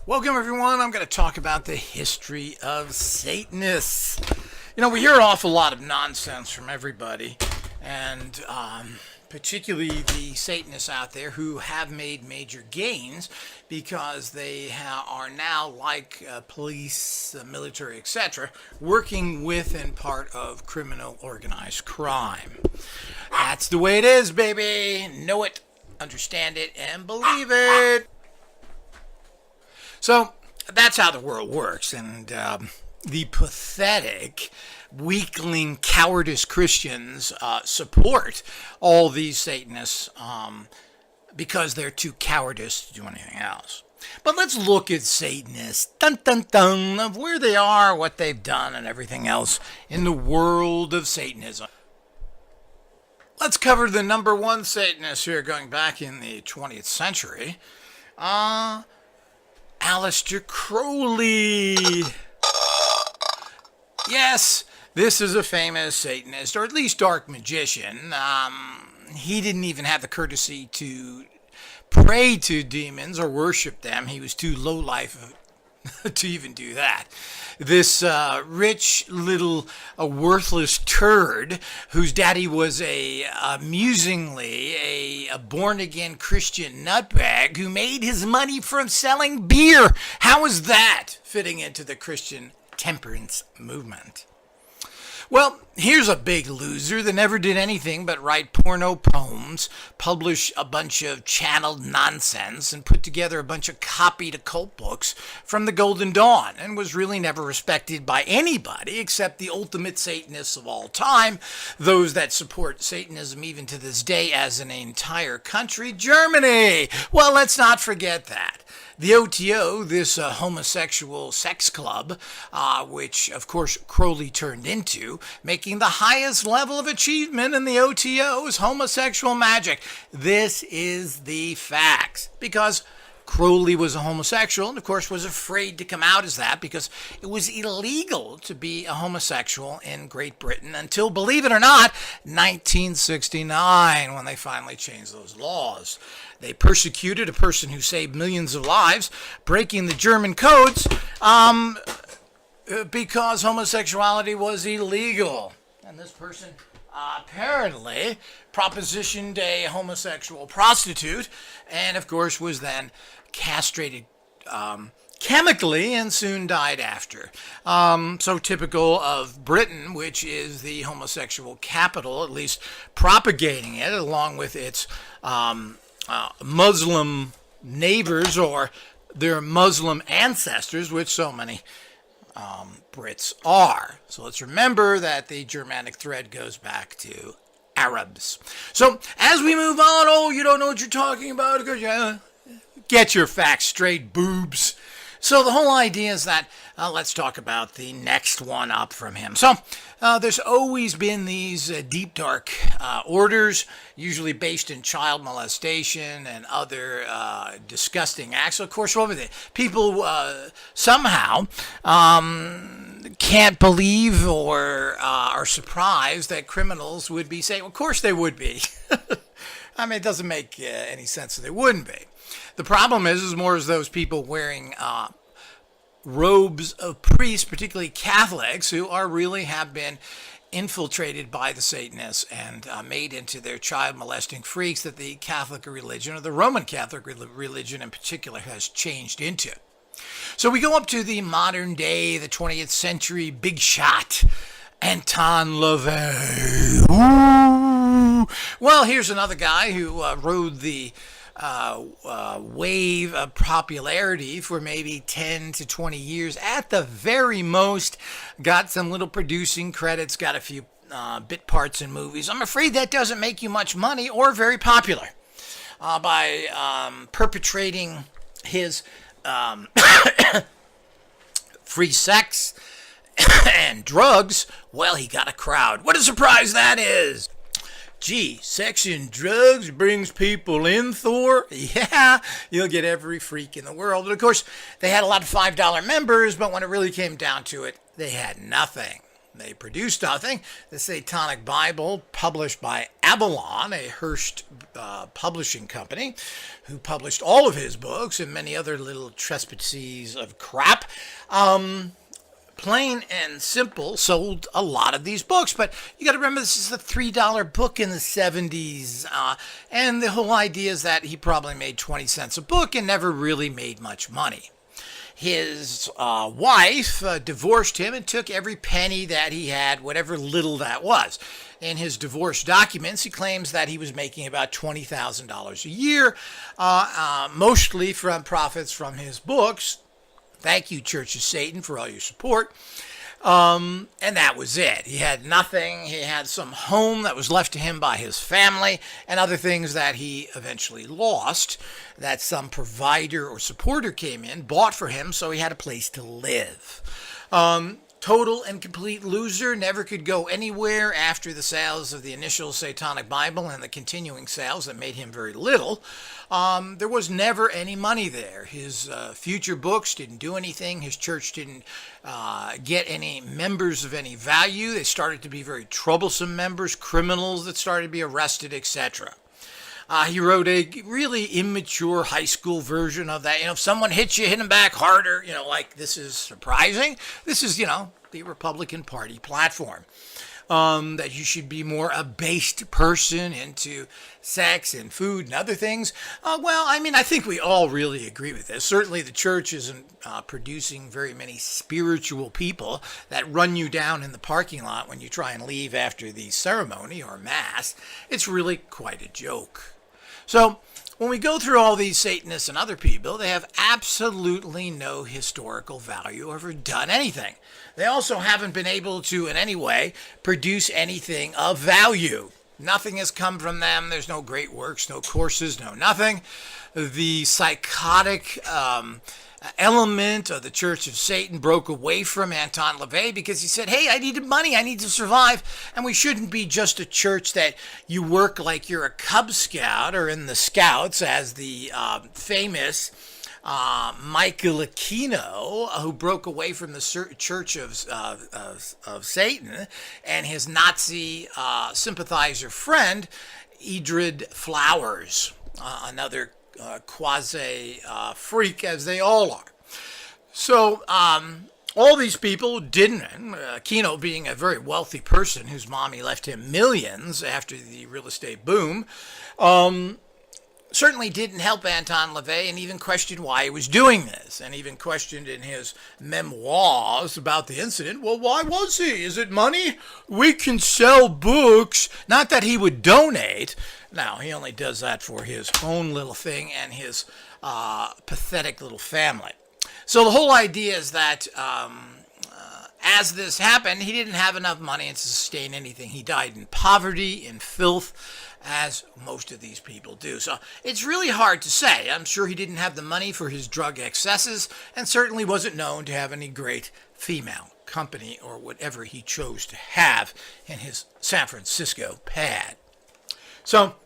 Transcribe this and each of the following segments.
Welcome, everyone. I'm going to talk about the history of Satanists. You know, we hear an awful lot of nonsense from everybody, and particularly the Satanists out there who have made major gains because they are now, like police, military, etc., working with and part of criminal organized crime. That's the way it is, baby. Know it, understand it, and believe it. So that's how the world works, and the pathetic, weakling, cowardice Christians support all these Satanists because they're too cowardice to do anything else. But let's look at Satanists, dun dun dun, of where they are, what they've done, and everything else in the world of Satanism. Let's cover the number one Satanist here, going back in the 20th century. Aleister Crowley. Yes, this is a famous Satanist, or at least dark magician. He didn't even have the courtesy to pray to demons or worship them. He was too low life to even do that. This rich little worthless turd whose daddy was amusingly a born-again Christian nutbag who made his money from selling beer. How is that fitting into the Christian temperance movement? Well, here's a big loser that never did anything but write porno poems, publish a bunch of channeled nonsense, and put together a bunch of copied occult books from the Golden Dawn, and was really never respected by anybody except the ultimate Satanists of all time, those that support Satanism even to this day as an entire country, Germany. Well, let's not forget that. The OTO, this homosexual sex club, which, of course, Crowley turned into, making the highest level of achievement in the OTO is homosexual magic. This is the facts. Because Crowley was a homosexual and, of course, was afraid to come out as that because it was illegal to be a homosexual in Great Britain until, believe it or not, 1969, when they finally changed those laws. They persecuted a person who saved millions of lives, breaking the German codes because homosexuality was illegal. And this person apparently propositioned a homosexual prostitute and, of course, was then castrated chemically and soon died after. So typical of Britain, which is the homosexual capital, at least propagating it along with its Muslim neighbors or their Muslim ancestors, which so many Brits are. So let's remember that the Germanic thread goes back to Arabs. So as we move on, oh, you don't know what you're talking about? Get your facts straight, boobs. So the whole idea is that, let's talk about the next one up from him. So there's always been these deep, dark orders, usually based in child molestation and other disgusting acts. So of course, what were they? People somehow can't believe or are surprised that criminals would be saying, well, of course they would be. I mean, it doesn't make any sense that they wouldn't be. The problem is more as those people wearing robes of priests, particularly Catholics, who really have been infiltrated by the Satanists and made into their child molesting freaks that the Catholic religion, or the Roman Catholic religion in particular, has changed into. So we go up to the modern day, the 20th century big shot, Anton LaVey. Ooh. Well, here's another guy who rode the wave of popularity for maybe 10 to 20 years at the very most, got some little producing credits, got a few bit parts in movies. I'm afraid that doesn't make you much money or very popular. By perpetrating his free sex and drugs, well, he got a crowd. What a surprise that is! Gee, sex and drugs brings people in, Thor? Yeah, you'll get every freak in the world. And of course, they had a lot of $5 members, but when it really came down to it, they had nothing. They produced nothing. The Satanic Bible, published by Avalon, a Hearst publishing company, who published all of his books and many other little trespices of crap. Plain and simple, sold a lot of these books. But you got to remember, this is a $3 book in the 70s. And the whole idea is that he probably made 20 cents a book and never really made much money. His wife divorced him and took every penny that he had, whatever little that was. In his divorce documents, he claims that he was making about $20,000 a year, mostly from profits from his books. Thank you, Church of Satan, for all your support. And that was it. He had nothing. He had some home that was left to him by his family and other things that he eventually lost, that some provider or supporter came in, bought for him, so he had a place to live. Total and complete loser, never could go anywhere after the sales of the initial Satanic Bible and the continuing sales that made him very little. There was never any money there. His future books didn't do anything. His church didn't get any members of any value. They started to be very troublesome members, criminals that started to be arrested, etc. He wrote a really immature high school version of that. If someone hits you, hit them back harder. Like, this is surprising. This is, the Republican Party platform. That you should be more a based person into sex and food and other things. I think we all really agree with this. Certainly the church isn't producing very many spiritual people that run you down in the parking lot when you try and leave after the ceremony or mass. It's really quite a joke. So when we go through all these Satanists and other people, they have absolutely no historical value or ever done anything. They also haven't been able to, in any way, produce anything of value. Nothing has come from them. There's no great works, no courses, no nothing. The psychotic element of the Church of Satan broke away from Anton LaVey because he said, hey, I needed money, I need to survive, and we shouldn't be just a church that you work like you're a Cub Scout or in the Scouts, as the famous Michael Aquino, who broke away from the Church of Satan, and his Nazi sympathizer friend, Edred Flowers, another quasi freak, as they all are. So all these people didn't, Aquino being a very wealthy person whose mommy left him millions after the real estate boom, certainly didn't help Anton LaVey, and even questioned why he was doing this, and even questioned in his memoirs about the incident, well, why was he? Is it money? We can sell books. Not that he would donate. Now, he only does that for his own little thing and his pathetic little family. So the whole idea is that as this happened, he didn't have enough money to sustain anything. He died in poverty, in filth, as most of these people do. So it's really hard to say. I'm sure he didn't have the money for his drug excesses, and certainly wasn't known to have any great female company or whatever he chose to have in his San Francisco pad. So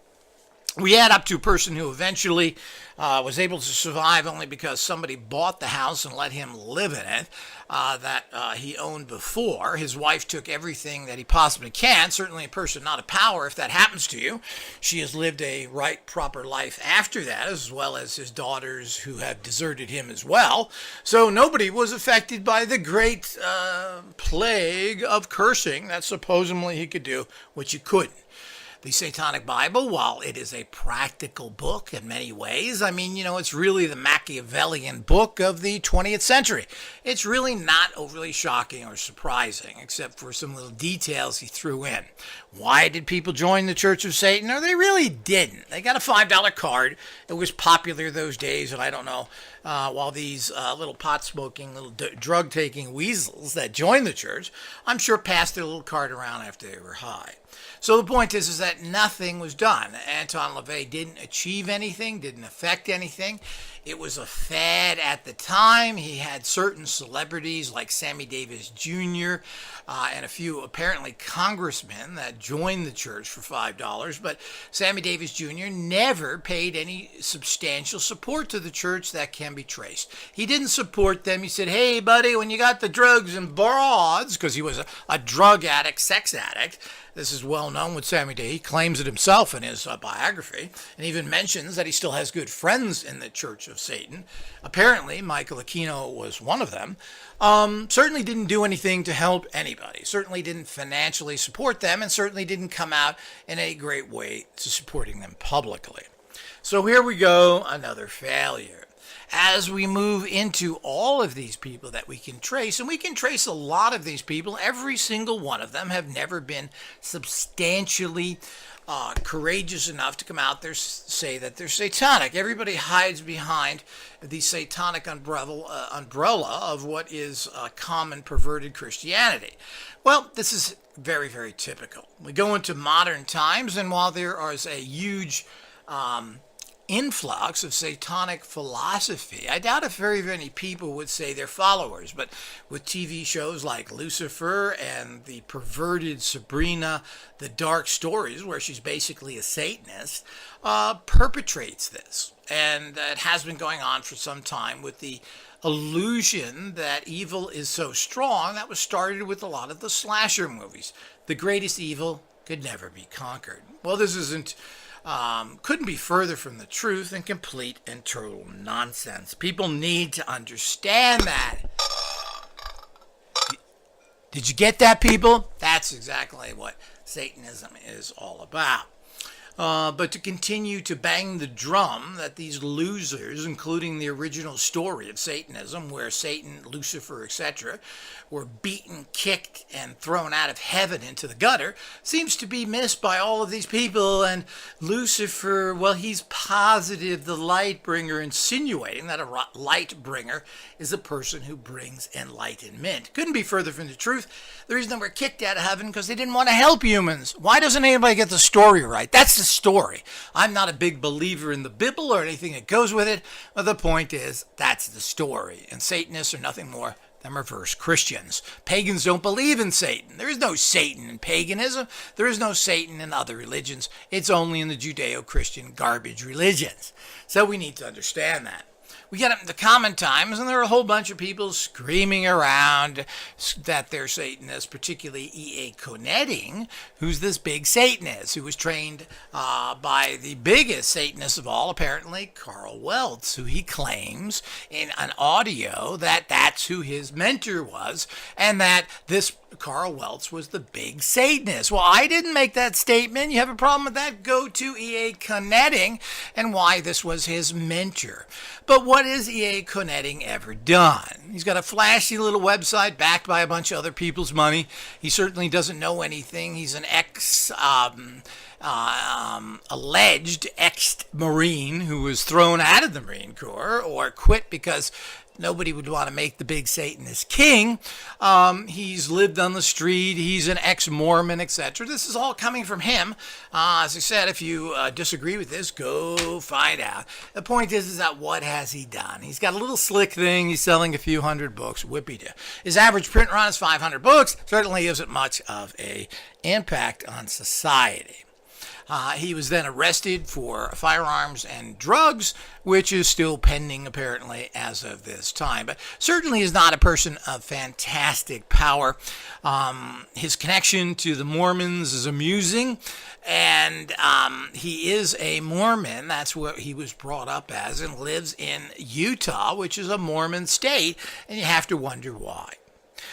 we add up to a person who eventually was able to survive only because somebody bought the house and let him live in it that he owned before. His wife took everything that he possibly can. Certainly a person not of power, if that happens to you. She has lived a right, proper life after that, as well as his daughters who have deserted him as well. So nobody was affected by the great plague of cursing that supposedly he could do, which you couldn't. The Satanic Bible, while it is a practical book in many ways, it's really the Machiavellian book of the 20th century. It's really not overly shocking or surprising, except for some little details he threw in. Why did people join the Church of Satan? Or they really didn't. They got a $5 card. It was popular those days, and I don't know, while these little pot-smoking, little drug-taking weasels that joined the church, I'm sure passed their little card around after they were high. So the point is that nothing was done. Anton LaVey didn't achieve anything, didn't affect anything. It was a fad at the time. He had certain celebrities like Sammy Davis Jr. And a few apparently congressmen that joined the church for $5. But Sammy Davis Jr. never paid any substantial support to the church that can be traced. He didn't support them. He said, hey, buddy, when you got the drugs and broads, because he was a drug addict, sex addict. This is well known with Sammy Davis. He claims it himself in his biography, and even mentions that he still has good friends in the Church of Satan. Apparently, Michael Aquino was one of them. Certainly didn't do anything to help anybody. Certainly didn't financially support them, and certainly didn't come out in a great way to supporting them publicly. So here we go, another failure. As we move into all of these people that we can trace, and we can trace a lot of these people, every single one of them have never been substantially courageous enough to come out there say that they're satanic. Everybody hides behind the satanic umbrella of what is common perverted Christianity. Well, this is very, very typical. We go into modern times, and while there is a huge influx of satanic philosophy, I doubt if very many people would say they're followers, but with TV shows like Lucifer and the perverted Sabrina, the dark stories where she's basically a Satanist, perpetrates this. And it has been going on for some time with the illusion that evil is so strong that was started with a lot of the slasher movies. The greatest evil could never be conquered. Well, this couldn't be further from the truth, and complete and total nonsense. People need to understand that. Did you get that, people? That's exactly what Satanism is all about. But to continue to bang the drum that these losers, including the original story of Satanism, where Satan, Lucifer, etc., were beaten, kicked, and thrown out of heaven into the gutter, seems to be missed by all of these people. And Lucifer, well, he's positive, the light bringer, insinuating that a light bringer is a person who brings enlightenment. Couldn't be further from the truth. The reason they were kicked out of heaven because they didn't want to help humans. Why doesn't anybody get the story right? That's the story. I'm not a big believer in the Bible or anything that goes with it, but the point is, that's the story. And Satanists are nothing more than reverse Christians. Pagans don't believe in Satan. There is no Satan in paganism. There is no Satan in other religions. It's only in the Judeo-Christian garbage religions. So we need to understand that. We get up in the common times, and there are a whole bunch of people screaming around that they're Satanists, particularly E.A. Konedding, who's this big Satanist, who was trained by the biggest Satanist of all, apparently, Carl Weltz, who he claims in an audio that that's who his mentor was, and that this Carl Weltz was the big Satanist. Well, I didn't make that statement. You have a problem with that? Go to E.A. Konedding and why this was his mentor. But what has E.A. Konedding ever done? He's got a flashy little website backed by a bunch of other people's money. He certainly doesn't know anything. He's an alleged ex-Marine who was thrown out of the Marine Corps or quit because nobody would want to make the big Satanist king. He's lived on the street. He's an ex-Mormon, etc. This is all coming from him. As I said, if you disagree with this, go find out. The point is that what has he done? He's got a little slick thing. He's selling a few hundred books. Whippy-do. His average print run is 500 books. Certainly isn't much of an impact on society. He was then arrested for firearms and drugs, which is still pending apparently as of this time. But certainly is not a person of fantastic power. His connection to the Mormons is amusing, and he is a Mormon. That's what he was brought up as, and lives in Utah, which is a Mormon state, and you have to wonder why.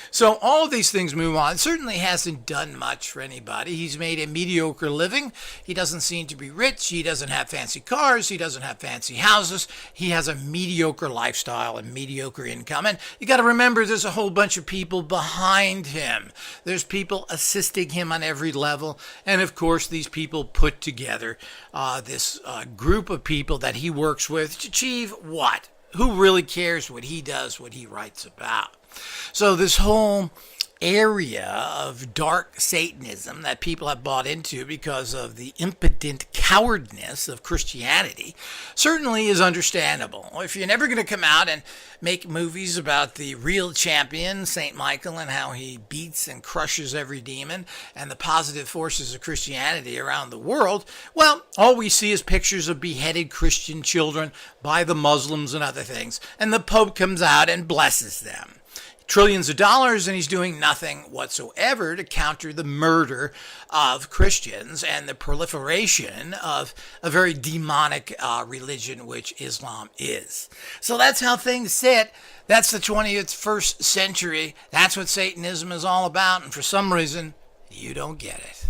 So all of these things move on. Certainly hasn't done much for anybody. He's made a mediocre living. He doesn't seem to be rich. He doesn't have fancy cars. He doesn't have fancy houses. He has a mediocre lifestyle and mediocre income. And you got to remember there's a whole bunch of people behind him. There's people assisting him on every level. And of course, these people put together this group of people that he works with to achieve what? Who really cares what he does, what he writes about? So this whole area of dark Satanism that people have bought into because of the impotent cowardness of Christianity certainly is understandable. If you're never going to come out and make movies about the real champion, St. Michael, and how he beats and crushes every demon, and the positive forces of Christianity around the world, well, all we see is pictures of beheaded Christian children by the Muslims and other things, and the Pope comes out and blesses them. Trillions of dollars, and he's doing nothing whatsoever to counter the murder of Christians and the proliferation of a very demonic religion, which Islam is. So that's how things sit. That's the 21st century. That's what Satanism is all about, and for some reason, you don't get it.